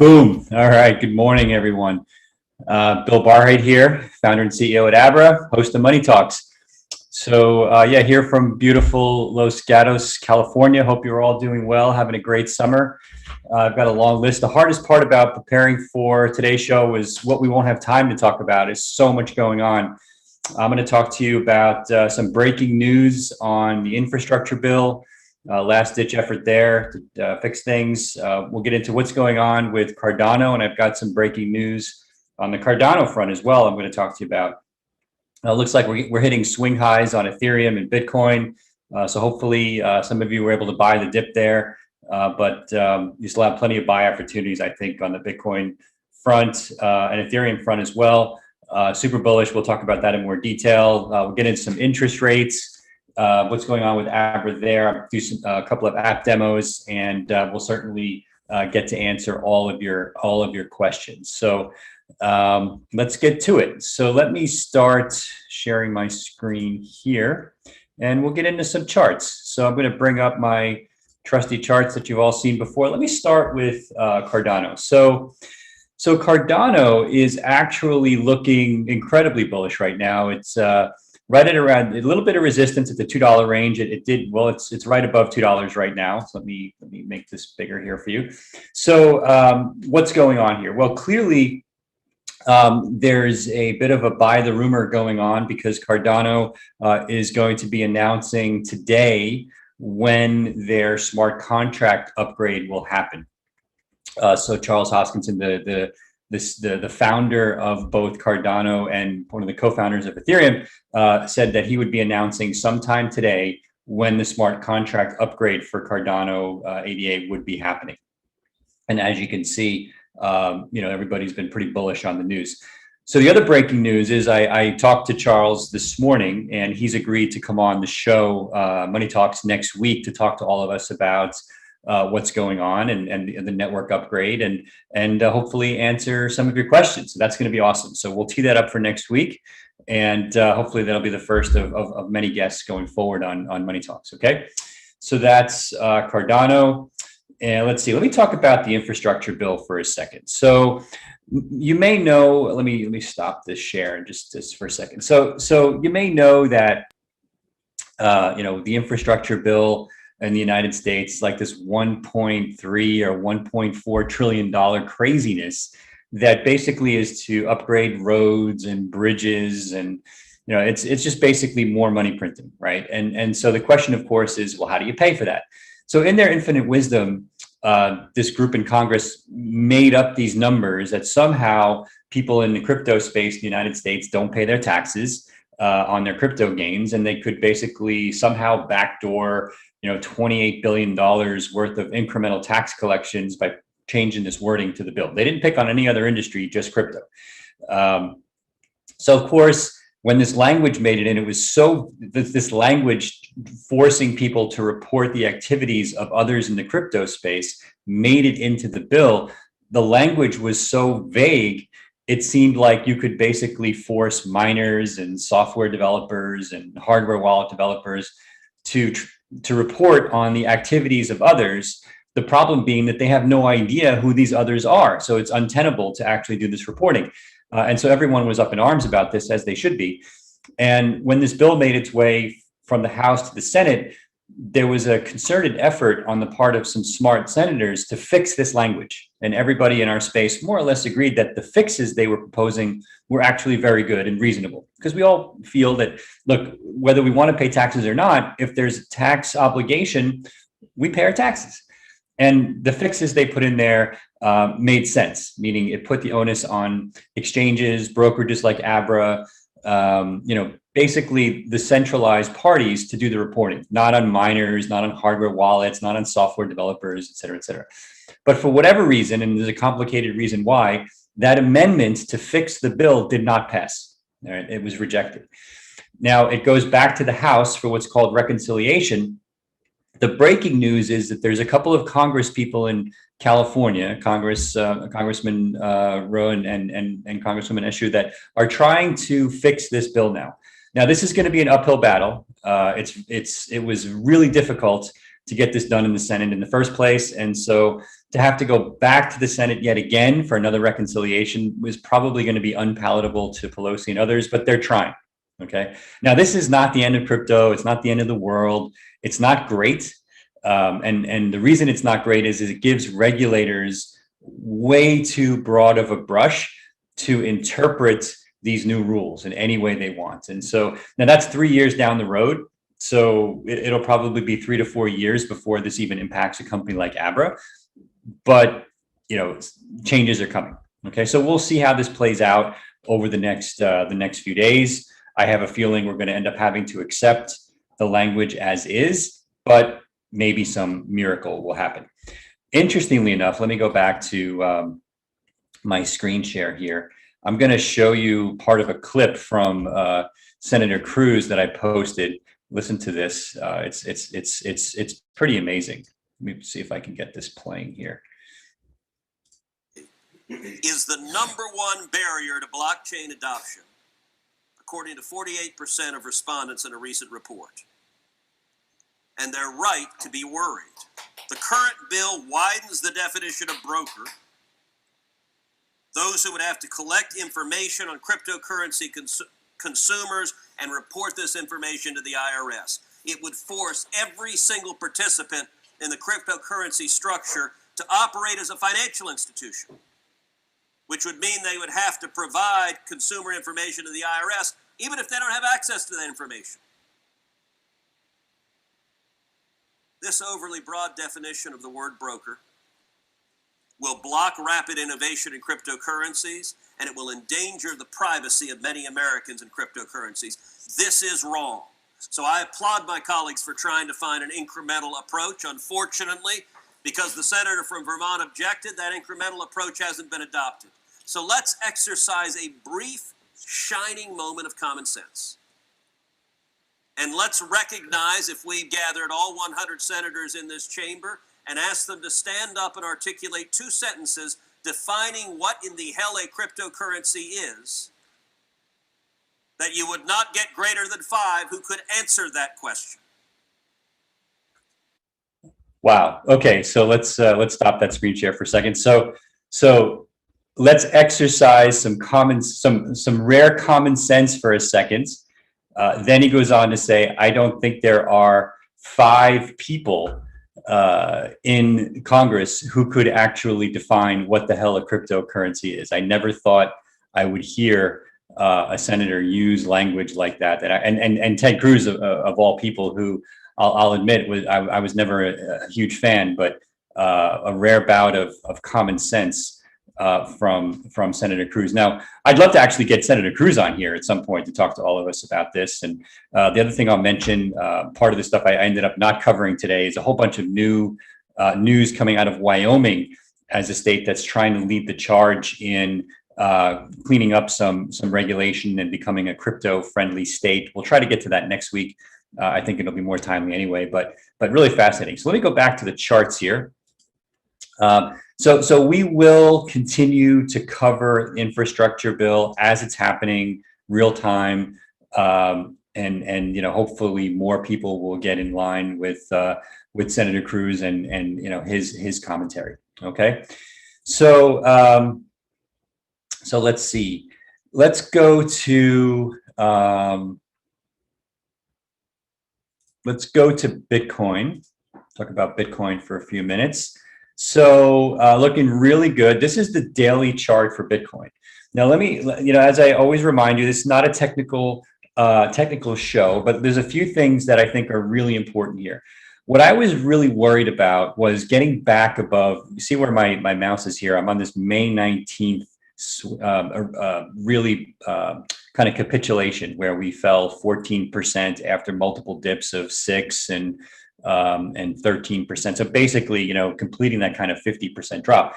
Boom. All right. Good morning, everyone. Bill Barhydt here, founder and CEO at Abra, host of Money Talks. So here from beautiful Los Gatos, California. Hope you're all doing well, having a great summer. I've got a long list. The hardest part about preparing for today's show is what we won't have time to talk about. There's so much going on. I'm going to talk to you about some breaking news on the infrastructure bill. Last ditch effort there to fix things. We'll get into what's going on with Cardano, and I've got some breaking news on the Cardano front as well I'm going to talk to you about. Looks like we're hitting swing highs on Ethereum and Bitcoin. So hopefully some of you were able to buy the dip there, but you still have plenty of buy opportunities, I think, on the Bitcoin front and Ethereum front as well. Super bullish. We'll talk about that in more detail. We'll get into some interest rates. What's going on with Abra there. I'll do a couple of app demos, and we'll certainly get to answer all of your questions. So let's get to it. So let me start sharing my screen here, and we'll get into some charts. So I'm going to bring up my trusty charts that you've all seen before. Let me start with Cardano. So Cardano is actually looking incredibly bullish right now. It's right at around a little bit of resistance at the $2 range. It's right above $2 right now. So let me make this bigger here for you. So what's going on here? Well, clearly there's a bit of a buy the rumor going on because Cardano is going to be announcing today when their smart contract upgrade will happen. So Charles Hoskinson, the founder of both Cardano and one of the co-founders of Ethereum, said that he would be announcing sometime today when the smart contract upgrade for Cardano ADA would be happening. And as you can see, everybody's been pretty bullish on the news. So the other breaking news is I talked to Charles this morning, and he's agreed to come on the show, Money Talks, next week to talk to all of us about what's going on and the network upgrade and hopefully answer some of your questions. So that's going to be awesome. So we'll tee that up for next week, and hopefully that'll be the first of many guests going forward on Money Talks. Okay, so that's Cardano. And let's see. Let me talk about the infrastructure bill for a second. So you may know. Let me stop this share just for a second. So you may know that the infrastructure bill in the United States, like this 1.3 or $1.4 trillion craziness that basically is to upgrade roads and bridges, and it's just basically more money printing, right? And so the question, of course, is, well, how do you pay for that? So in their infinite wisdom, this group in Congress made up these numbers that somehow people in the crypto space in the United States don't pay their taxes on their crypto gains, and they could basically somehow backdoor $28 billion worth of incremental tax collections by changing this wording to the bill. They didn't pick on any other industry, just crypto. So of course, when this language made it in, it was this language forcing people to report the activities of others in the crypto space made it into the bill. The language was so vague, it seemed like you could basically force miners and software developers and hardware wallet developers to report on the activities of others. The problem being that they have no idea who these others are. So it's untenable to actually do this reporting. And so everyone was up in arms about this, as they should be. And when this bill made its way from the House to the Senate, there was a concerted effort on the part of some smart senators to fix this language. And everybody in our space more or less agreed that the fixes they were proposing were actually very good and reasonable. Because we all feel that, look, whether we want to pay taxes or not, if there's a tax obligation, we pay our taxes. And the fixes they put in there made sense, meaning it put the onus on exchanges, brokerages like Abra, basically the centralized parties to do the reporting, not on miners, not on hardware wallets, not on software developers, et cetera, et cetera. But for whatever reason, and there's a complicated reason why, that amendment to fix the bill did not pass. All right, it was rejected. Now it goes back to the House for what's called reconciliation. The breaking news is that there's a couple of Congress people in California, Congressman Rowe and Congresswoman Eshoo, that are trying to fix this bill now. Now, this is going to be an uphill battle. It was really difficult to get this done in the Senate in the first place. And so to have to go back to the Senate yet again for another reconciliation was probably going to be unpalatable to Pelosi and others, but they're trying. Okay. Now, this is not the end of crypto. It's not the end of the world. It's not great. And the reason it's not great is it gives regulators way too broad of a brush to interpret these new rules in any way they want. And so now that's 3 years down the road. So it'll probably be 3 to 4 years before this even impacts a company like Abra. But, you know, changes are coming. Okay, so we'll see how this plays out over the next few days. I have a feeling we're going to end up having to accept the language as is, but maybe some miracle will happen. Interestingly enough, let me go back to my screen share here. I'm going to show you part of a clip from Senator Cruz that I posted. Listen to this. It's pretty amazing. Let me see if I can get this playing here. Is the #1 barrier to blockchain adoption, according to 48% of respondents in a recent report. And they're right to be worried. The current bill widens the definition of broker, those who would have to collect information on cryptocurrency consumers and report this information to the IRS. It would force every single participant in the cryptocurrency structure to operate as a financial institution, which would mean they would have to provide consumer information to the IRS, even if they don't have access to that information. This overly broad definition of the word broker will block rapid innovation in cryptocurrencies, and it will endanger the privacy of many Americans in cryptocurrencies. This is wrong. So I applaud my colleagues for trying to find an incremental approach. Unfortunately, because the senator from Vermont objected, that incremental approach hasn't been adopted. So let's exercise a brief, shining moment of common sense. And let's recognize, if we gathered all 100 senators in this chamber and asked them to stand up and articulate 2 sentences defining what in the hell a cryptocurrency is, that you would not get greater than 5 who could answer that question. Wow. Okay. So let's stop that screen share for a second. So let's exercise some rare common sense for a second. Then he goes on to say, I don't think there are 5 people in Congress who could actually define what the hell a cryptocurrency is. I never thought I would hear a senator use language like that. And Ted Cruz, of all people, who I'll admit I was never a huge fan, but a rare bout of common sense from Senator Cruz. Now, I'd love to actually get Senator Cruz on here at some point to talk to all of us about this. And the other thing I'll mention, part of the stuff I ended up not covering today, is a whole bunch of new news coming out of Wyoming as a state that's trying to lead the charge in cleaning up some regulation and becoming a crypto-friendly state. We'll try to get to that next week. I think it'll be more timely anyway, but really fascinating. So let me go back to the charts here. So we will continue to cover the infrastructure bill as it's happening real time, and you know, hopefully more people will get in line with Senator Cruz and you know, his commentary. Okay, so so let's see. Let's go to Bitcoin. Talk about Bitcoin for a few minutes. So looking really good. This is the daily chart for Bitcoin. Now, let me, you know, as I always remind you, this is not a technical show, but there's a few things that I think are really important here. What I was really worried about was getting back above, you see where my mouse is here. I'm on this May 19th really kind of capitulation where we fell 14% after multiple dips of 6 and 13%. So basically, you know, completing that kind of 50% drop.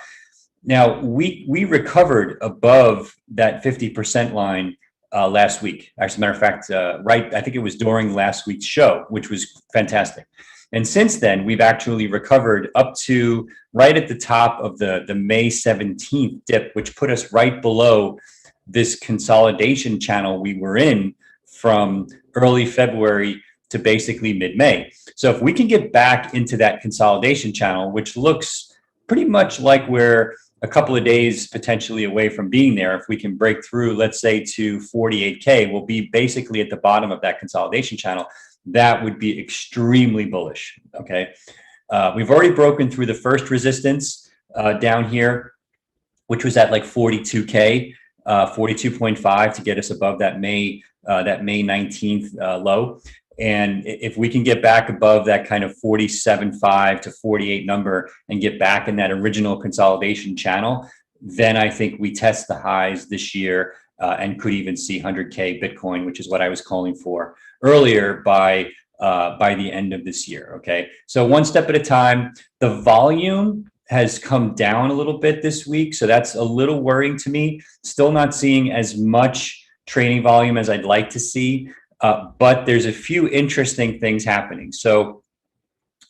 Now we recovered above that 50% line last week. As a matter of fact, right, I think it was during last week's show, which was fantastic. And since then, we've actually recovered up to right at the top of the May 17th dip, which put us right below this consolidation channel we were in from early February to basically mid-May. So if we can get back into that consolidation channel, which looks pretty much like we're a couple of days potentially away from being there. If we can break through, let's say to 48K, we'll be basically at the bottom of that consolidation channel. That would be extremely bullish. Okay. We've already broken through the first resistance down here, which was at like 42K, 42.5 to get us above that May 19th low. And if we can get back above that kind of 47.5 to 48 number and get back in that original consolidation channel, then I think we test the highs this year and could even see 100K Bitcoin, which is what I was calling for earlier, by the end of this year. Okay, so one step at a time. The volume has come down a little bit this week, so that's a little worrying to me. Still not seeing as much trading volume as I'd like to see. But there's a few interesting things happening. So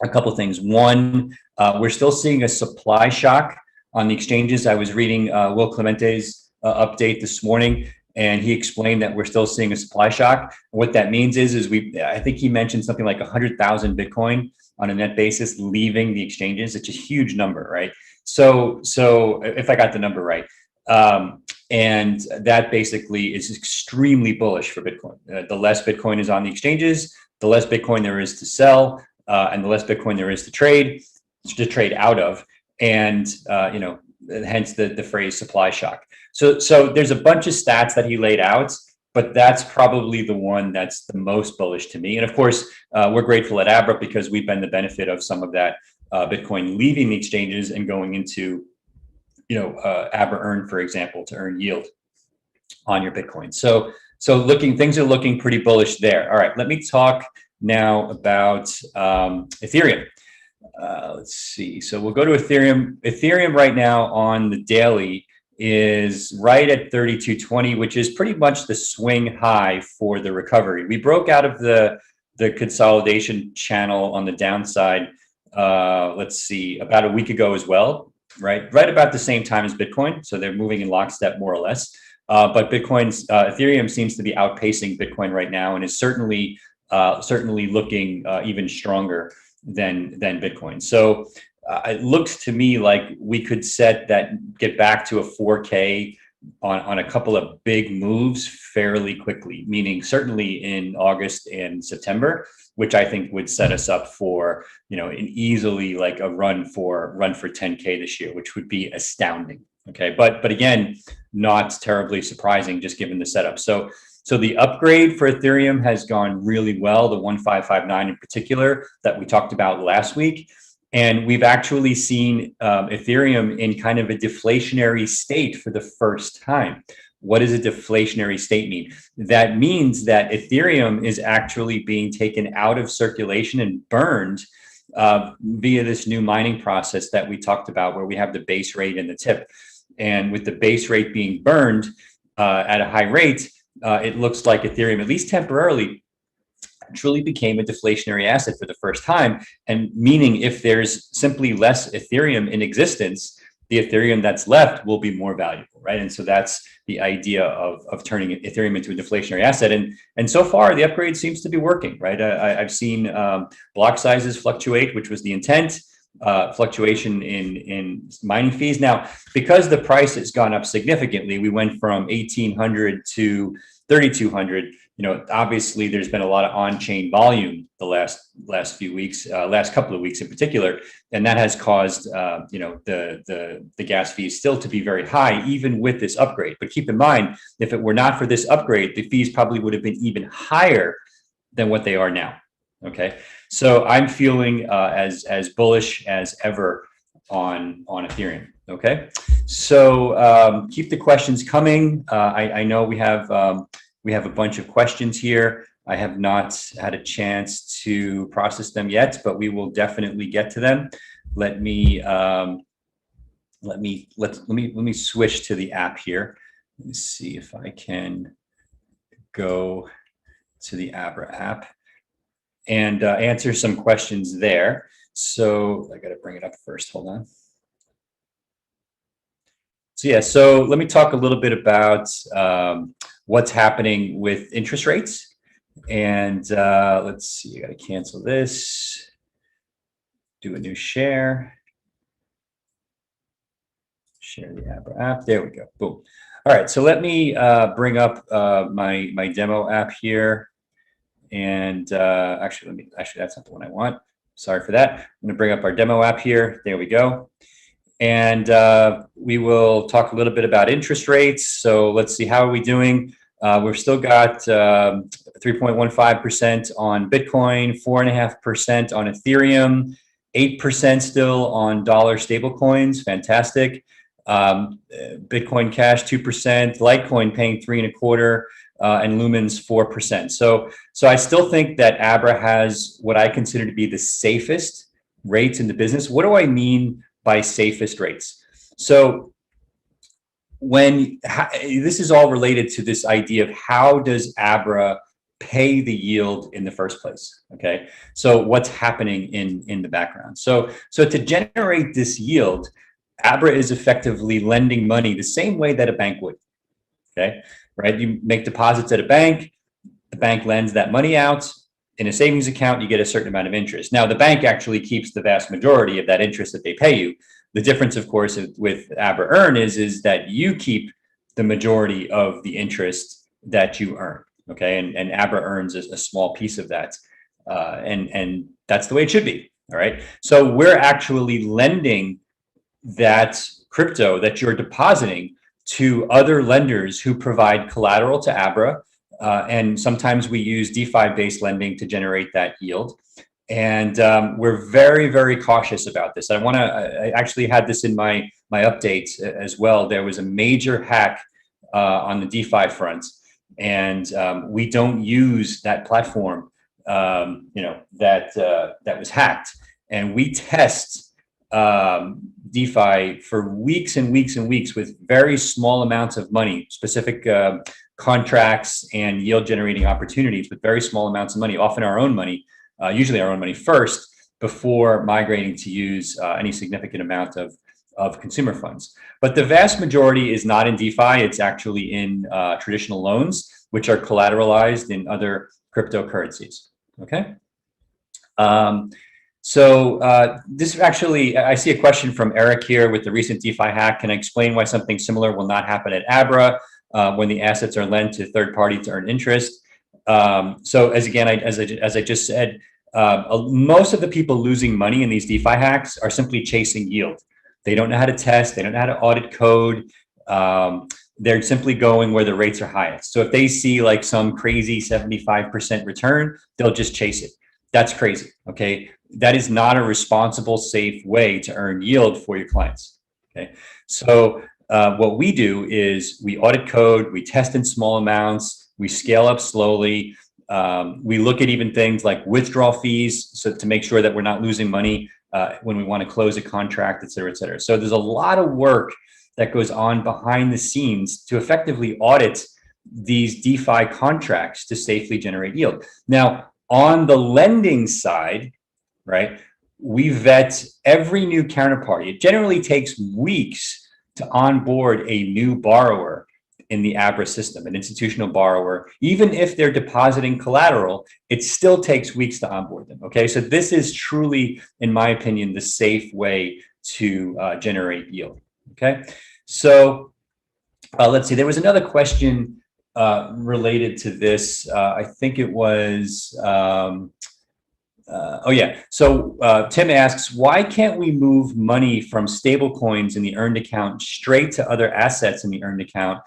a couple of things. One, we're still seeing a supply shock on the exchanges. I was reading Will Clemente's update this morning, and he explained that we're still seeing a supply shock. What that means is I think he mentioned something like 100,000 Bitcoin on a net basis leaving the exchanges. It's a huge number, right? So if I got the number right. And that basically is extremely bullish for Bitcoin. The less Bitcoin is on the exchanges, the less Bitcoin there is to sell, and the less Bitcoin there is to trade out of, and hence the phrase supply shock. So there's a bunch of stats that he laid out, but that's probably the one that's the most bullish to me. And of course, we're grateful at Abra because we've been the benefit of some of that Bitcoin leaving the exchanges and going into Abra Earn, for example, to earn yield on your Bitcoin. So things are looking pretty bullish there. All right, let me talk now about Ethereum. Let's see. So we'll go to Ethereum. Ethereum right now on the daily is right at 3220, which is pretty much the swing high for the recovery. We broke out of the consolidation channel on the downside. Let's see, about a week ago as well. Right about the same time as Bitcoin. So they're moving in lockstep more or less. But Ethereum seems to be outpacing Bitcoin right now and is certainly looking even stronger than Bitcoin. So it looks to me like we could get back to a 4K on a couple of big moves fairly quickly, meaning certainly in August and September, which I think would set us up for, an easily like a run for 10K this year, which would be astounding. Okay. But again, not terribly surprising just given the setup. So the upgrade for Ethereum has gone really well, the 1559 in particular that we talked about last week. And we've actually seen Ethereum in kind of a deflationary state for the first time. What does a deflationary state mean? That means that Ethereum is actually being taken out of circulation and burned via this new mining process that we talked about, where we have the base rate and the tip. And with the base rate being burned at a high rate, it looks like Ethereum, at least temporarily, truly became a deflationary asset for the first time. And meaning if there's simply less Ethereum in existence, the Ethereum that's left will be more valuable, right? And so that's the idea of turning Ethereum into a deflationary asset. And so far, the upgrade seems to be working, right? I've seen block sizes fluctuate, which was the intent, fluctuation in mining fees. Now, because the price has gone up significantly, we went from 1,800 to 3,200. Obviously there's been a lot of on-chain volume the last few weeks, last couple of weeks in particular, and that has caused the gas fees still to be very high, even with this upgrade. But keep in mind, if it were not for this upgrade, the fees probably would have been even higher than what they are now. Okay, so I'm feeling as bullish as ever on Ethereum. Okay, so keep the questions coming. I know we have a bunch of questions here. I have not had a chance to process them yet, but we will definitely get to them. Let me switch to the app here. Let me see if I can go to the Abra app and answer some questions there. So I got to bring it up first. Hold on. So yeah, so let me talk a little bit about what's happening with interest rates. And let's see, I got to cancel this, do a new share. share the Abra app. There we go. Boom. All right. So let me bring up my demo app here. And actually, that's not the one I want. Sorry for that. I'm going to bring up our demo app here. There we go. And we will talk a little bit about interest rates. So let's see, how are we doing? We've still got 3.15% on Bitcoin, 4.5% on Ethereum, 8% still on dollar stablecoins. Fantastic. Bitcoin Cash 2%, Litecoin paying 3.25%, and Lumen's 4%. So I still think that Abra has what I consider to be the safest rates in the business. What do I mean by safest rates? So this is all related to this idea of how does Abra pay the yield in the first place? Okay, so what's happening in the background? So to generate this yield, Abra is effectively lending money the same way that a bank would. Okay, right? You make deposits at a bank, the bank lends that money out. In a savings account, you get a certain amount of interest. Now, the bank actually keeps the vast majority of that interest that they pay you. The difference, of course, with Abra Earn is that you keep the majority of the interest that you earn. Okay, and Abra earns a small piece of that, and that's the way it should be. All right, so we're actually lending that crypto that you're depositing to other lenders who provide collateral to Abra, and sometimes we use DeFi-based lending to generate that yield. And we're very, very cautious about this. I actually had this in my updates as well. There was a major hack on the DeFi front, and we don't use that platform, that was hacked. And we test DeFi for weeks and weeks and weeks with very small amounts of money, specific contracts and yield generating opportunities with very small amounts of money, often our own money. Usually our own money first before migrating to use any significant amount of consumer funds. But the vast majority is not in DeFi. It's actually in traditional loans, which are collateralized in other cryptocurrencies. Okay. This actually, I see a question from Eric here with the recent DeFi hack. Can I explain why something similar will not happen at Abra when the assets are lent to third party to earn interest? So as I just said, most of the people losing money in these DeFi hacks are simply chasing yield. They don't know how to test. They don't know how to audit code. They're simply going where the rates are highest. So if they see like some crazy 75% return, they'll just chase it. That's crazy. Okay. That is not a responsible, safe way to earn yield for your clients. Okay. So what we do is we audit code, we test in small amounts, we scale up slowly. We look at even things like withdrawal fees, so to make sure that we're not losing money when we want to close a contract, et cetera, et cetera. So there's a lot of work that goes on behind the scenes to effectively audit these DeFi contracts to safely generate yield. Now, on the lending side, right, we vet every new counterparty. It generally takes weeks to onboard a new borrower in the Abra system, an institutional borrower. Even if they're depositing collateral, it still takes weeks to onboard them. Okay, so this is truly, in my opinion, the safe way to generate yield. Okay, so let's see. There was another question related to this. I think it was. Oh yeah. So Tim asks, why can't we move money from stable coins in the earned account straight to other assets in the earned account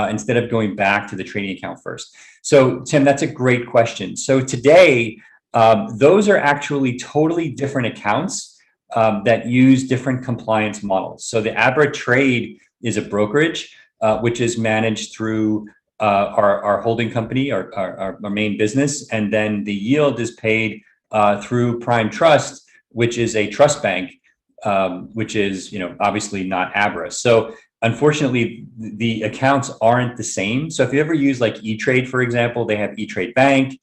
instead of going back to the trading account first? So Tim, that's a great question. So today, those are actually totally different accounts that use different compliance models. So the Abra Trade is a brokerage, which is managed through our holding company, our main business. And then the yield is paid through Prime Trust, which is a trust bank, which is, obviously not Abra. So unfortunately, the accounts aren't the same. So if you ever use like E-Trade, for example, they have E-Trade Bank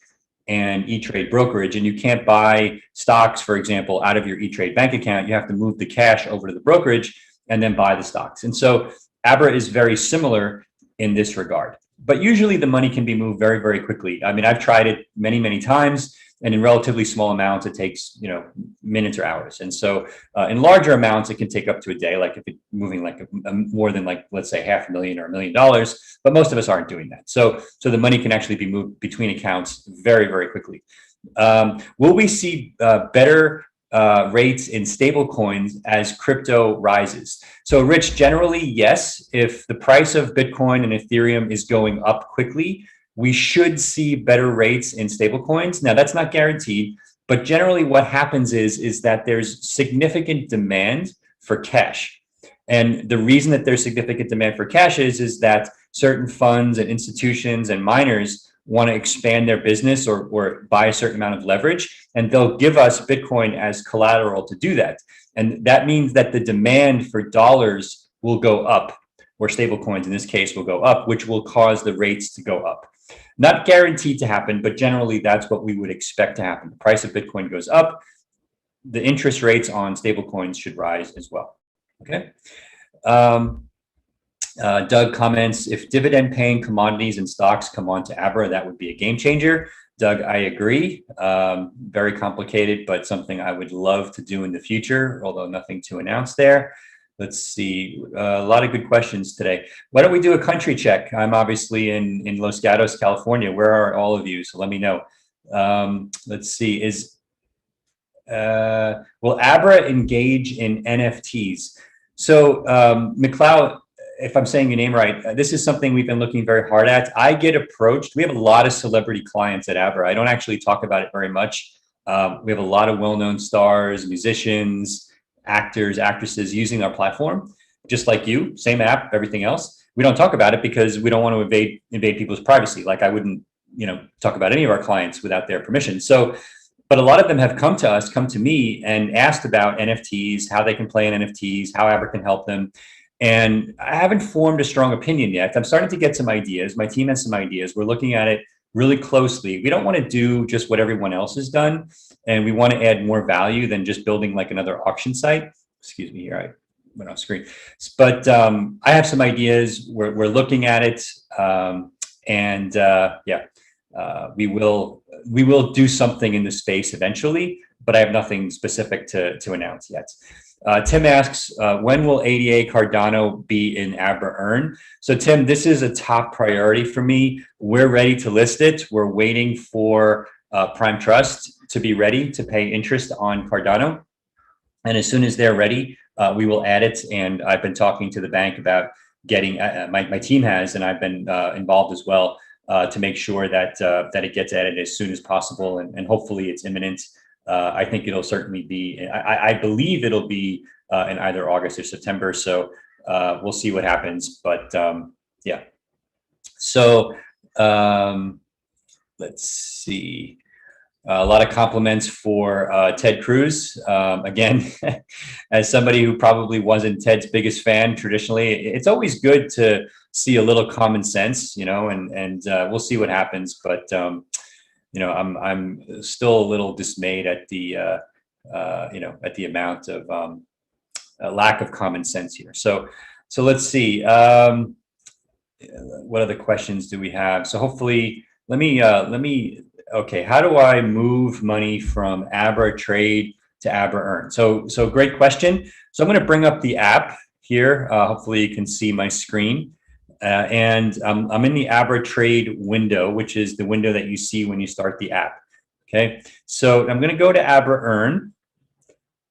and E-Trade Brokerage, and you can't buy stocks, for example, out of your E-Trade Bank account. You have to move the cash over to the brokerage and then buy the stocks. And so Abra is very similar in this regard. but usually the money can be moved very, very quickly. I mean, I've tried it many, many times, and in relatively small amounts, it takes, you know, minutes or hours. And so in larger amounts, it can take up to a day, like if it's moving like more than, like, let's say $500,000 or $1 million, but most of us aren't doing that. So the money can actually be moved between accounts very, very quickly. Will we see better rates in stable coins as crypto rises? So Rich, generally, yes. If the price of Bitcoin and Ethereum is going up quickly, we should see better rates in stablecoins. Now, that's not guaranteed, but generally what happens is that there's significant demand for cash. And the reason that there's significant demand for cash is that certain funds and institutions and miners want to expand their business or buy a certain amount of leverage, and they'll give us Bitcoin as collateral to do that. And that means that the demand for dollars will go up, or stablecoins in this case will go up, which will cause the rates to go up. Not guaranteed to happen, but generally that's what we would expect to happen. The price of Bitcoin goes up, the interest rates on stablecoins should rise as well. Okay. Doug comments, if dividend paying commodities and stocks come onto Abra, that would be a game changer. Doug, I agree. Very complicated, but something I would love to do in the future, although nothing to announce there. Let's see, a lot of good questions today. Why don't we do a country check? I'm obviously in Los Gatos, California. Where are all of you? So let me know. Let's see, will Abra engage in NFTs? So McLeod, if I'm saying your name right, this is something we've been looking very hard at. I get approached. We have a lot of celebrity clients at Abra. I don't actually talk about it very much. We have a lot of well-known stars, musicians, actors, actresses using our platform, just like you, same app, everything else. We don't talk about it because we don't want to invade people's privacy. Like I wouldn't, you know, talk about any of our clients without their permission. So, but a lot of them have come to us, come to me and asked about NFTs, how they can play in NFTs, how Abra can help them. And I haven't formed a strong opinion yet. I'm starting to get some ideas. My team has some ideas. We're looking at it really closely. We don't want to do just what everyone else has done. And we want to add more value than just building like another auction site. Excuse me, here I went off screen. But I have some ideas. We're looking at it. We will do something in the space eventually, but I have nothing specific to announce yet. Tim asks, when will ADA Cardano be in Abra Earn? So Tim, this is a top priority for me. We're ready to list it. We're waiting for Prime Trust to be ready to pay interest on Cardano. And as soon as they're ready, we will add it. And I've been talking to the bank about getting, my team has, and I've been involved as well, to make sure that it gets added as soon as possible. And hopefully it's imminent. I think it'll certainly be, I believe it'll be in either August or September. So we'll see what happens. But yeah. So let's see. A lot of compliments for Ted Cruz. Again, as somebody who probably wasn't Ted's biggest fan traditionally, it's always good to see a little common sense, you know, and we'll see what happens. But you know, I'm still a little dismayed at the you know, at the amount of lack of common sense here. So let's see. What other questions do we have? So hopefully, let me. Okay, how do I move money from Abra Trade to Abra Earn? So great question. So I'm going to bring up the app here. Hopefully you can see my screen. And I'm in the Abra Trade window, which is the window that you see when you start the app. Okay, so I'm going to go to Abra Earn,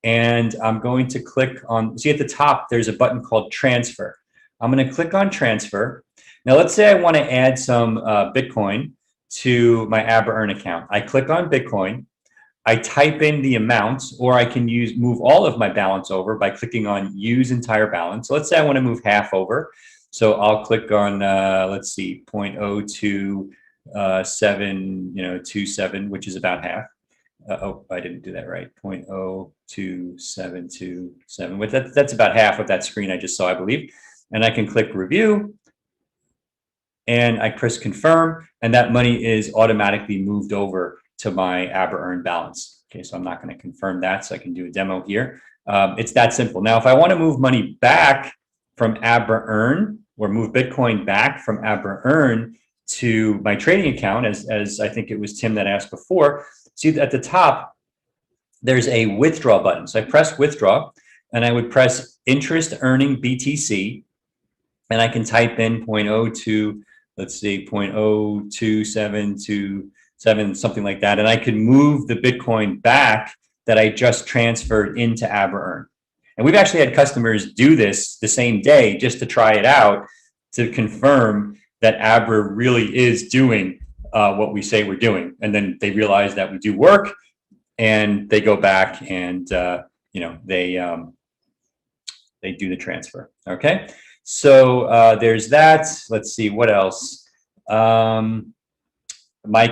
and I'm going to click on, see at the top, there's a button called Transfer. I'm going to click on Transfer. Now, let's say I want to add some Bitcoin to my Abra Earn account. I click on Bitcoin, I type in the amount, or I can move all of my balance over by clicking on Use Entire Balance. So let's say I want to move half over. So I'll click on, let's see, 0.027, you know, 27, which is about half. Oh, I didn't do that right. 0.02727. But that's about half of that screen I just saw, I believe. And I can click Review. And I press confirm, and that money is automatically moved over to my Abra Earn balance. Okay, so I'm not going to confirm that, so I can do a demo here. It's that simple. Now, if I want to move money back from Abra Earn, or move Bitcoin back from Abra Earn to my trading account, as I think it was Tim that asked before, see at the top, there's a withdraw button. So I press withdraw, and I would press interest earning BTC, and I can type in 0.02, let's see, 0.02727, something like that. And I can move the Bitcoin back that I just transferred into Abra Earn. And we've actually had customers do this the same day just to try it out, to confirm that Abra really is doing what we say we're doing. And then they realize that we do work, and they go back and they do the transfer. Okay, so there's that. Let's see what else. Mike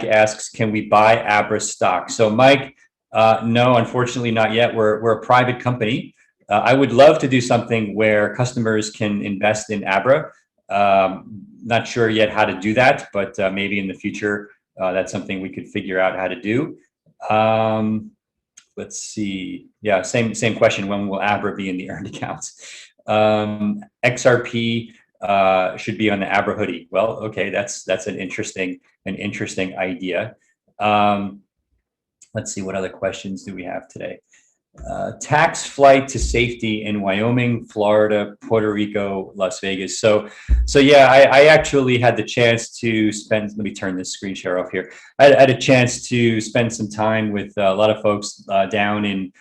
asks, can we buy Abra stock? So Mike, no, unfortunately not yet. We're a private company. I would love to do something where customers can invest in Abra. Not sure yet how to do that, but maybe in the future, that's something we could figure out how to do. Let's see. Yeah, same question. When will Abra be in the earned accounts? XRP should be on the Abra hoodie. Well, okay, that's an interesting idea. Let's see, what other questions do we have today? Tax flight to safety in Wyoming, Florida, Puerto Rico, Las Vegas. So yeah, I actually had the chance to spend, let me turn this screen share off here. I had a chance to spend some time with a lot of folks down in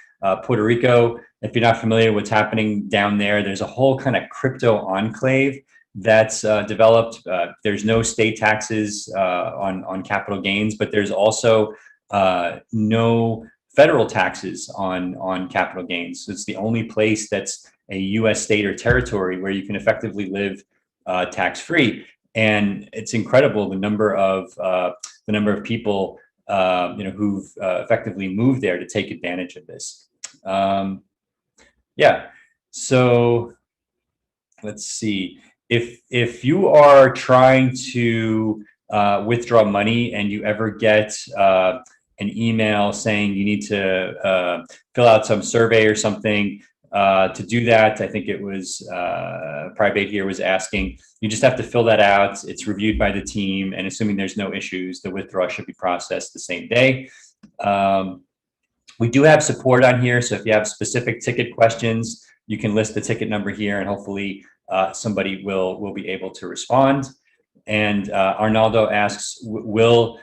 Puerto Rico. If you're not familiar with what's happening down there, there's a whole kind of crypto enclave that's developed. There's no state taxes on capital gains, but there's also no federal taxes on capital gains. So it's the only place that's a U.S. state or territory where you can effectively live tax-free. And it's incredible the number of people who've effectively moved there to take advantage of this. Yeah. So let's see. If you are trying to withdraw money and you ever get an email saying you need to fill out some survey or something, to do that, I think it was Private here was asking, you just have to fill that out. It's reviewed by the team, and assuming there's no issues, the withdrawal should be processed the same day. We do have support on here, so if you have specific ticket questions, you can list the ticket number here, and hopefully somebody will be able to respond. And Arnaldo asks, will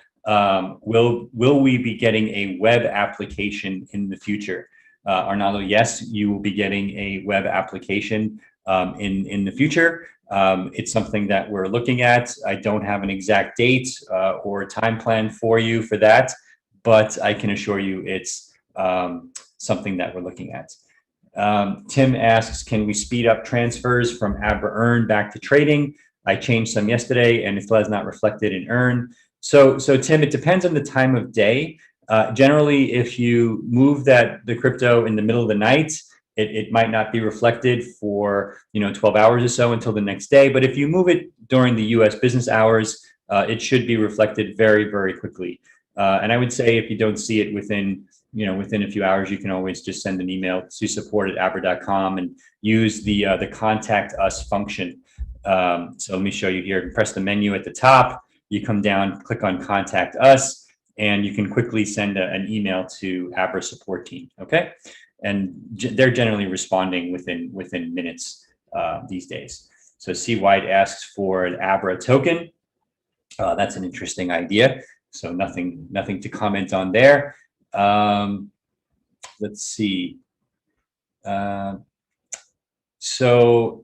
we be getting a web application in the future? Arnaldo, yes, you will be getting a web application in the future. It's something that we're looking at. I don't have an exact date or time plan for you for that, but I can assure you it's something that we're looking at. Tim asks, can we speed up transfers from Abra Earn back to trading? I changed some yesterday and it still has not reflected in Earn. So Tim, it depends on the time of day. Generally, if you move the crypto in the middle of the night, it might not be reflected for 12 hours or so until the next day. But if you move it during the U.S. business hours, it should be reflected very, very quickly. And I would say if you don't see it within a few hours, you can always just send an email to support@abra.com and use the contact us function. So let me show you here. Press the menu at the top. You come down, click on contact us, and you can quickly send an email to Abra support team. Okay, and they're generally responding within minutes these days. So C White asks for an Abra token. That's an interesting idea. So nothing to comment on there. Let's see. So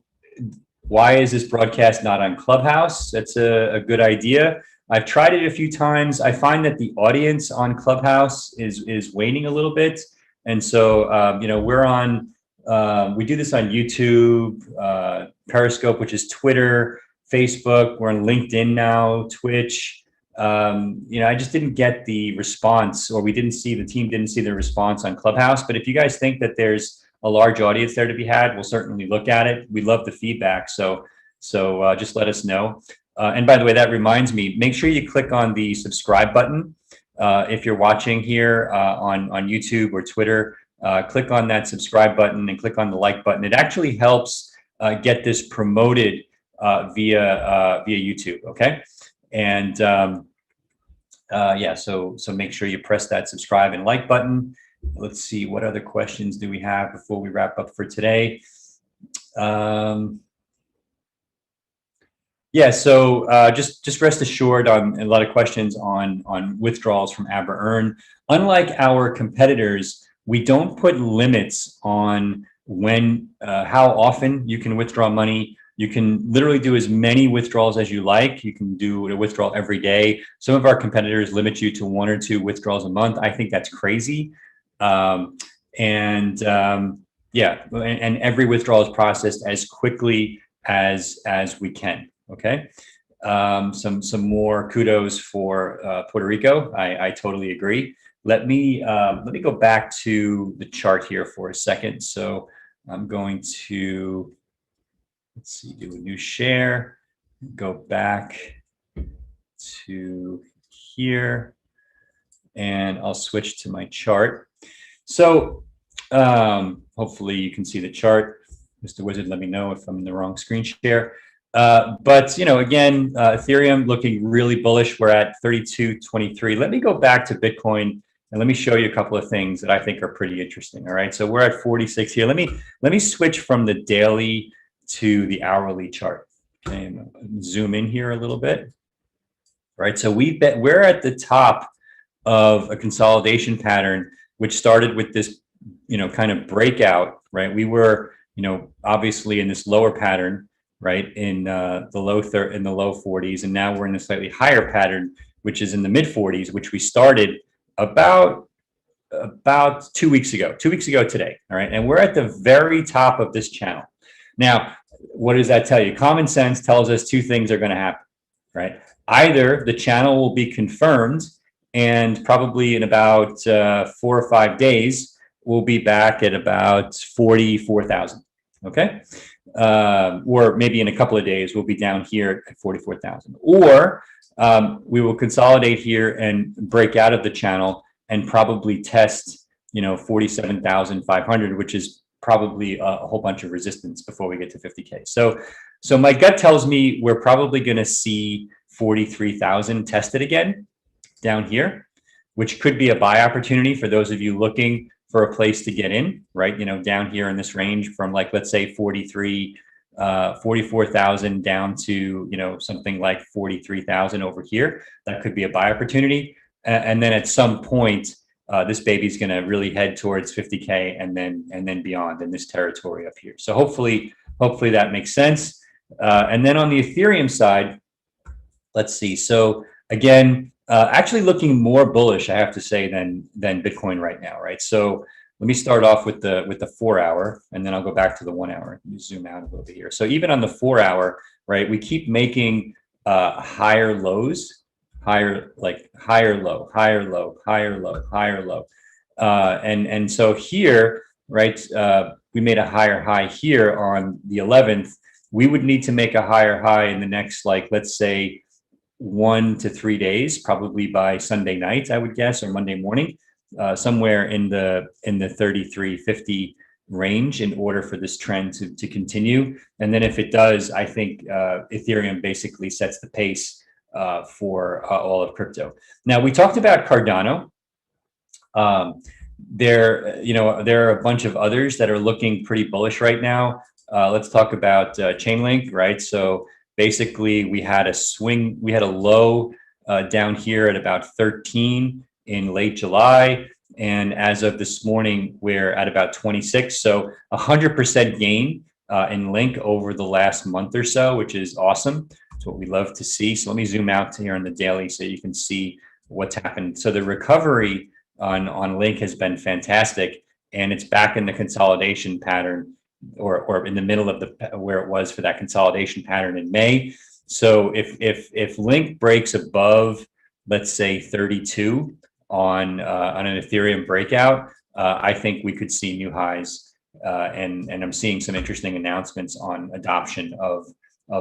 why is this broadcast not on Clubhouse? That's a good idea. I've tried it a few times. I find that the audience on Clubhouse is waning a little bit. And so, we're on, we do this on YouTube, Periscope, which is Twitter, Facebook. We're on LinkedIn now, Twitch. I just didn't get the response, or the team didn't see the response on Clubhouse. But if you guys think that there's a large audience there to be had, we'll certainly look at it. We love the feedback. So just let us know. And by the way, that reminds me, make sure you click on the subscribe button. If you're watching here on YouTube or Twitter, click on that subscribe button and click on the like button. It actually helps get this promoted via YouTube. Okay. And yeah, so make sure you press that subscribe and like button. Let's see, what other questions do we have before we wrap up for today? Yeah, so just rest assured on a lot of questions on withdrawals from Abra Earn. Unlike our competitors, we don't put limits on when, how often you can withdraw money. You can literally do as many withdrawals as you like. You can do a withdrawal every day. Some of our competitors limit you to 1 or 2 withdrawals a month. I think that's crazy. Yeah, and every withdrawal is processed as quickly as we can. Okay. Some more kudos for Puerto Rico. I totally agree. Let me go back to the chart here for a second. So I'm going to, let's see, do a new share, go back to here, and I'll switch to my chart. So hopefully you can see the chart. Mr. Wizard, let me know if I'm in the wrong screen share. But, you know, again, Ethereum looking really bullish. We're at 32.23. Let me go back to Bitcoin and let me show you a couple of things that I think are pretty interesting. All right, so we're at 46 here. Let me switch from the daily to the hourly chart. Okay, and zoom in here a little bit. All right, so we're at the top of a consolidation pattern, which started with this, you know, kind of breakout. Right, we were, you know, obviously in this lower pattern, right, in the low 40s, and now we're in a slightly higher pattern, which is in the mid 40s, which we started about 2 weeks ago. 2 weeks ago today. All right, and we're at the very top of this channel. Now, what does that tell you? Common sense tells us 2 things are going to happen, right? Either the channel will be confirmed, and probably in about 4 or 5 days, we'll be back at about 44,000. Okay. Or maybe in a couple of days, we'll be down here at 44,000. Or we will consolidate here and break out of the channel and probably test, you know, 47,500, which is probably a whole bunch of resistance before we get to 50K. So my gut tells me we're probably going to see 43,000 tested again down here, which could be a buy opportunity for those of you looking for a place to get in, right? You know, down here in this range from, like, let's say 44,000 down to, you know, something like 43,000 over here. That could be a buy opportunity. And then at some point, this baby's going to really head towards 50K and then beyond in this territory up here. So hopefully that makes sense. And then on the Ethereum side, let's see. So again, actually looking more bullish, I have to say, than Bitcoin right now, right? So let me start off with the 4 hour, and then I'll go back to the 1 hour. Let me zoom out a little bit here. So even on the 4 hour, right, we keep making higher lows, higher low, higher low, higher low, higher low, and so here, right, we made a higher high here on the 11th. We would need to make a higher high in the next, like, let's say 1 to 3 days, probably by Sunday night, I would guess, or Monday morning, somewhere in the 33.50 range, in order for this trend to continue. And then if it does, I think Ethereum basically sets the pace for all of crypto. Now, we talked about Cardano. There are a bunch of others that are looking pretty bullish right now. Let's talk about Chainlink, right? So basically, we had a swing, we had a low down here at about 13 in late July. And as of this morning, we're at about 26. So 100% gain in Link over the last month or so, which is awesome. It's what we love to see. So let me zoom out to here on the daily so you can see what's happened. So the recovery on Link has been fantastic, and it's back in the consolidation pattern, or in the middle of where it was for that consolidation pattern in May. So if Link breaks above, let's say 32 on an Ethereum breakout, I think we could see new highs. And I'm seeing some interesting announcements on adoption of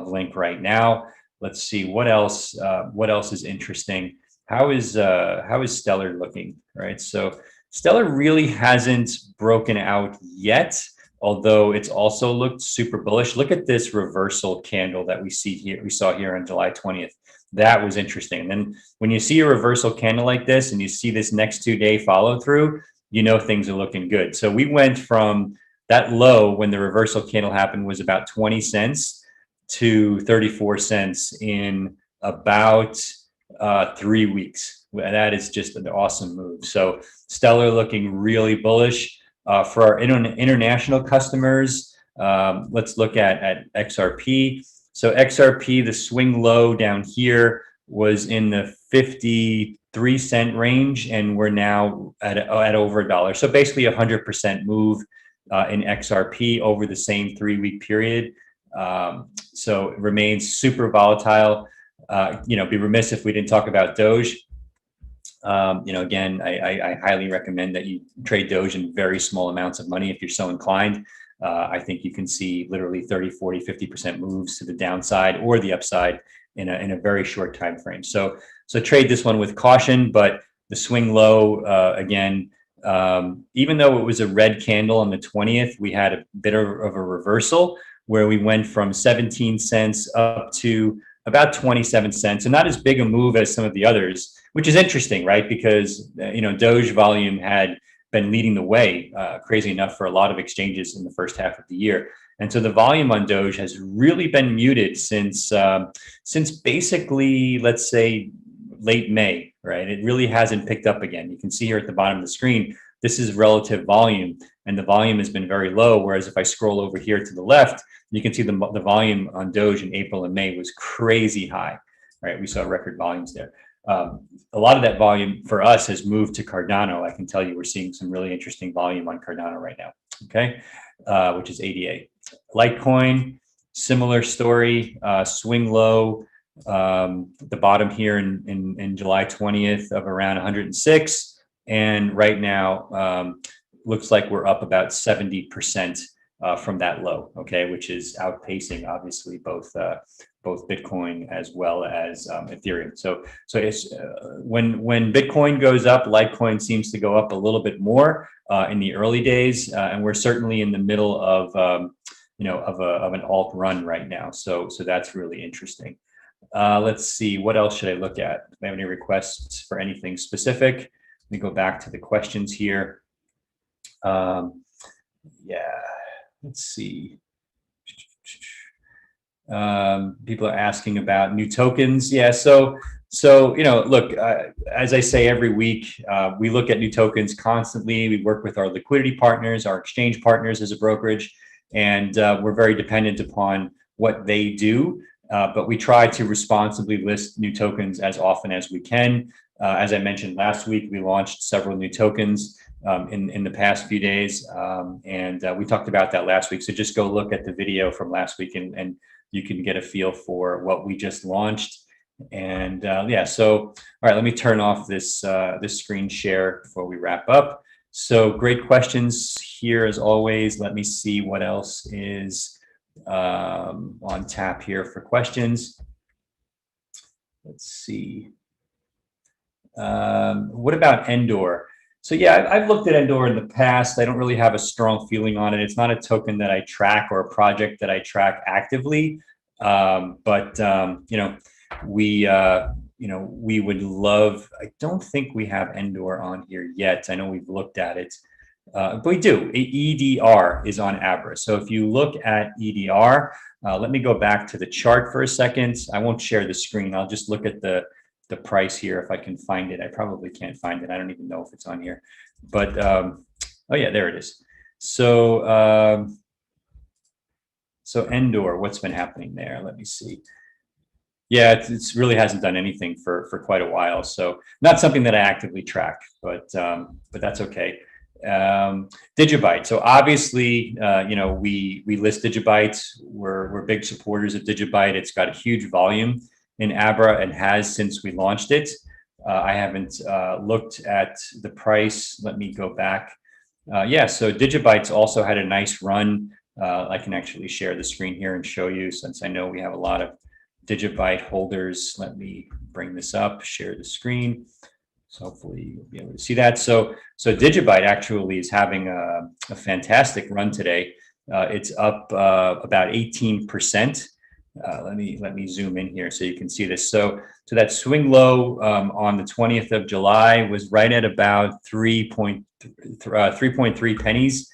Link right now. Let's see what else is interesting. How is Stellar looking? Right, so Stellar really hasn't broken out yet, although it's also looked super bullish. Look at this reversal candle that we saw here on July 20th. That was interesting. And then when you see a reversal candle like this and you see this next 2-day follow through, you know things are looking good. So we went from that low when the reversal candle happened was about 20 cents to 34 cents in about 3 weeks. That is just an awesome move. So Stellar looking really bullish. For our international customers, let's look at XRP. So XRP, the swing low down here was in the 53-cent range, and we're now at over $1. So basically 100% move in XRP over the same 3-week period. So it remains super volatile. Be remiss if we didn't talk about Doge. Again, I highly recommend that you trade Doge in very small amounts of money if you're so inclined. I think you can see literally 30, 40, 50% moves to the downside or the upside in a very short time frame. So trade this one with caution, but the swing low, again, even though it was a red candle on the 20th, we had a bit of a reversal where we went from 17 cents up to about 27 cents, and not as big a move as some of the others, which is interesting, right? Because, Doge volume had been leading the way, crazy enough, for a lot of exchanges in the first half of the year. And so the volume on Doge has really been muted since basically, let's say, late May, right? It really hasn't picked up again. You can see here at the bottom of the screen, this is relative volume, and the volume has been very low. Whereas if I scroll over here to the left, you can see the volume on Doge in April and May was crazy high, right? We saw record volumes there. A lot of that volume for us has moved to Cardano. I can tell you we're seeing some really interesting volume on Cardano right now, okay, which is ADA. Litecoin, similar story, swing low, the bottom here in July 20th of around 106. And right now, looks like we're up about 70% from that low, okay, which is outpacing obviously both Bitcoin as well as Ethereum. So it's when Bitcoin goes up, Litecoin seems to go up a little bit more in the early days, and we're certainly in the middle of an alt run right now. So that's really interesting. Let's see, what else should I look at? Do I have any requests for anything specific? Let me go back to the questions here. Let's see. People are asking about new tokens. Yeah, so look, as I say every week, we look at new tokens constantly. We work with our liquidity partners, our exchange partners as a brokerage, and we're very dependent upon what they do. But we try to responsibly list new tokens as often as we can. As I mentioned last week, we launched several new tokens in the past few days, and we talked about that last week. So just go look at the video from last week, and you can get a feel for what we just launched. And so all right, let me turn off this screen share before we wrap up. So great questions here as always. Let me see what else is on tap here for questions. Let's see. What about Endor? So yeah, I've looked at Endor in the past. I don't really have a strong feeling on it. It's not a token that I track or a project that I track actively. But we would love, I don't think we have Endor on here yet. I know we've looked at it, but we do. EDR is on Abra. So if you look at EDR, let me go back to the chart for a second. I won't share the screen. I'll just look at the price here if I can find it. I probably can't find it. I don't even know if it's on here, but oh yeah, there it is. So Endor, what's been happening there? Let me see. Yeah, it's really hasn't done anything for quite a while. So not something that I actively track, but that's okay. Digibyte. So obviously, we list Digibyte. We're big supporters of Digibyte. It's got a huge volume in Abra and has since we launched it. I haven't looked at the price. Let me go back. So Digibyte's also had a nice run. I can actually share the screen here and show you, since I know we have a lot of Digibyte holders. Let me bring this up, share the screen. So hopefully you'll be able to see that. So Digibyte actually is having a fantastic run today. It's up about 18%. let me zoom in here so you can see this. So that swing low on the 20th of July was right at about 3.3 pennies,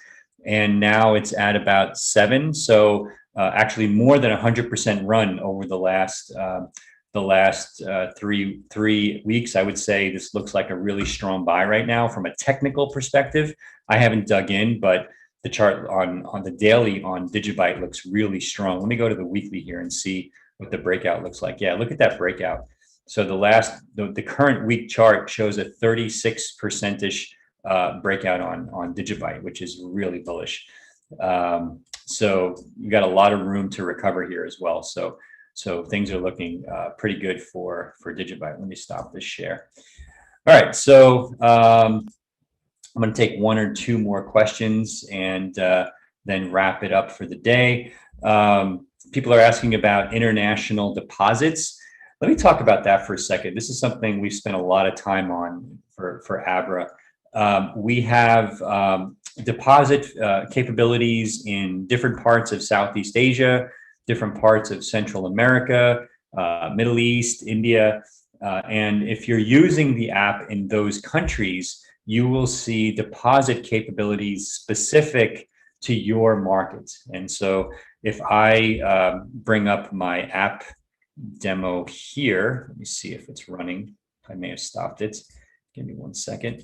and now it's at about 7. So actually more than 100% run over the last 3 weeks. I would say this looks like a really strong buy right now from a technical perspective. I haven't dug in, but the chart on the daily on Digibyte looks really strong. Let me go to the weekly here and see what the breakout looks like. Yeah, look at that breakout. So the current week chart shows a 36% breakout on Digibyte, which is really bullish. So you got a lot of room to recover here as well. So things are looking pretty good for Digibyte. Let me stop this share. All right, so I'm going to take 1 or 2 more questions and then wrap it up for the day. People are asking about international deposits. Let me talk about that for a second. This is something we've spent a lot of time on for Abra. We have deposit capabilities in different parts of Southeast Asia, different parts of Central America, Middle East, India. And if you're using the app in those countries, you will see deposit capabilities specific to your market. And so if I bring up my app demo here, let me see if it's running. I may have stopped it. Give me 1 second.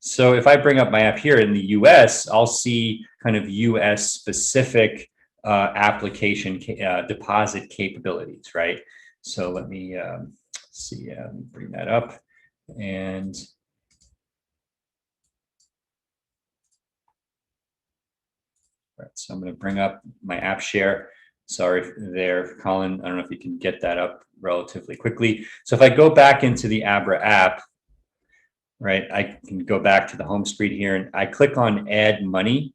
So if I bring up my app here in the US, I'll see kind of US specific application deposit capabilities, right? So let me see, let me bring that up. And right, so I'm going to bring up my app share. Sorry there, Colin. I don't know if you can get that up relatively quickly. So if I go back into the Abra app, right, I can go back to the home screen here and I click on add money.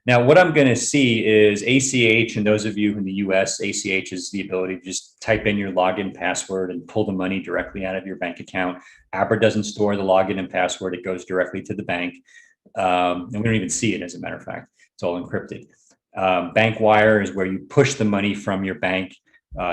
Now, what I'm going to see is ACH, and those of you in the US, ACH is the ability to just type in your login password and pull the money directly out of your bank account. Abra doesn't store the login and password. It goes directly to the bank. And we don't even see it, as a matter of fact. It's all encrypted. Bank wire is where you push the money from your bank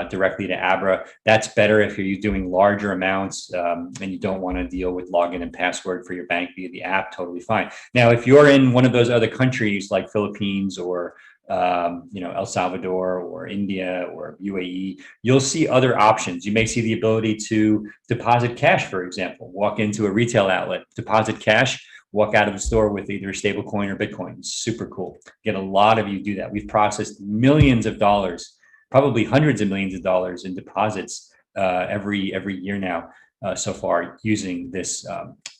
directly to Abra. That's better if you're doing larger amounts and you don't want to deal with login and password for your bank via the app. Totally fine. Now, if you're in one of those other countries like Philippines or El Salvador or India or UAE, you'll see other options. You may see the ability to deposit cash, for example. Walk into a retail outlet, deposit cash, walk out of the store with either a stable coin or Bitcoin. It's super cool. Get a lot of you do that. We've processed millions of dollars, probably hundreds of millions of dollars in deposits every year now so far using this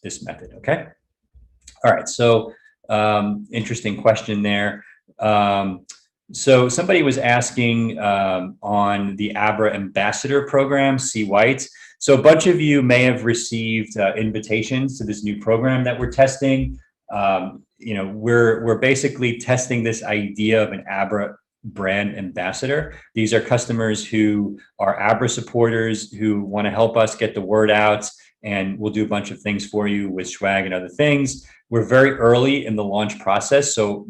this method. Okay. All right. So interesting question there. So somebody was asking on the Abra Ambassador Program, C. White. So a bunch of you may have received invitations to this new program that we're testing. We're basically testing this idea of an Abra brand ambassador. These are customers who are Abra supporters who want to help us get the word out, and we'll do a bunch of things for you with swag and other things. We're very early in the launch process, so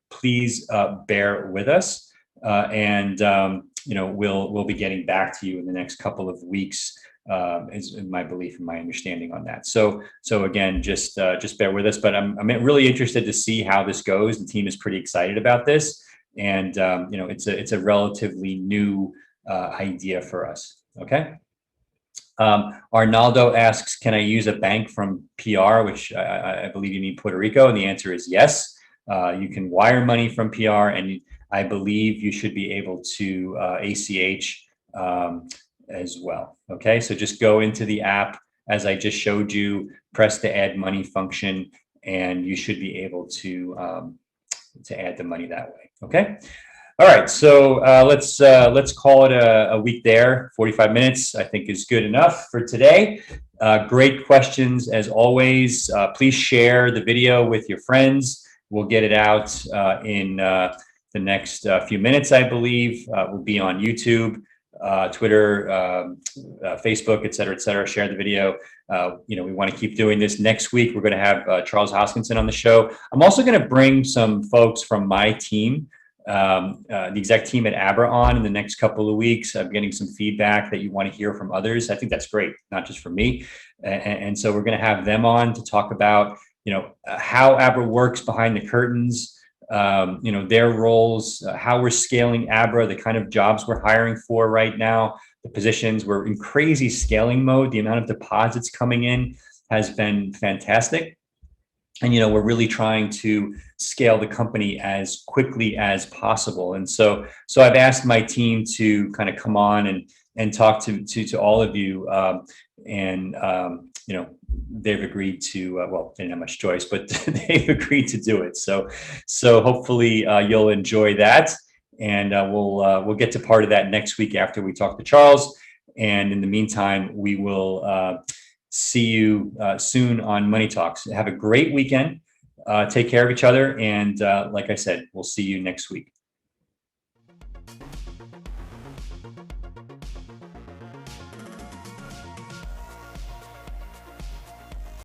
please bear with us, and we'll be getting back to you in the next couple of weeks. Is my belief and my understanding on that. So again, just bear with us. But I'm really interested to see how this goes. The team is pretty excited about this, and it's a relatively new idea for us. Okay. Arnaldo asks, can I use a bank from PR, which I believe you mean Puerto Rico, and the answer is yes. You can wire money from PR, and I believe you should be able to ACH as well. Okay, so just go into the app as I just showed you, press the add money function, and you should be able to add the money that way. Okay. All right, so let's call it a week there. 45 minutes, I think, is good enough for today. Great questions as always. Please share the video with your friends. We'll get it out in the next few minutes, I believe. We'll be on YouTube, Twitter, Facebook, et cetera, share the video. We want to keep doing this. Next week, we're going to have Charles Hoskinson on the show. I'm also going to bring some folks from my team the exec team at Abra on in the next couple of weeks. I'm getting some feedback that you want to hear from others. I think that's great, not just from me. And so we're going to have them on to talk about, how Abra works behind the curtains, their roles, how we're scaling Abra, the kind of jobs we're hiring for right now, the positions. We're in crazy scaling mode. The amount of deposits coming in has been fantastic. And, we're really trying to scale the company as quickly as possible. And so I've asked my team to kind of come on and talk to all of you. They've agreed to, well, they didn't have much choice, but they've agreed to do it. So hopefully you'll enjoy that. And we'll get to part of that next week after we talk to Charles. And in the meantime, we will see you soon on Money Talks. Have a great weekend. Take care of each other. And like I said, we'll see you next week.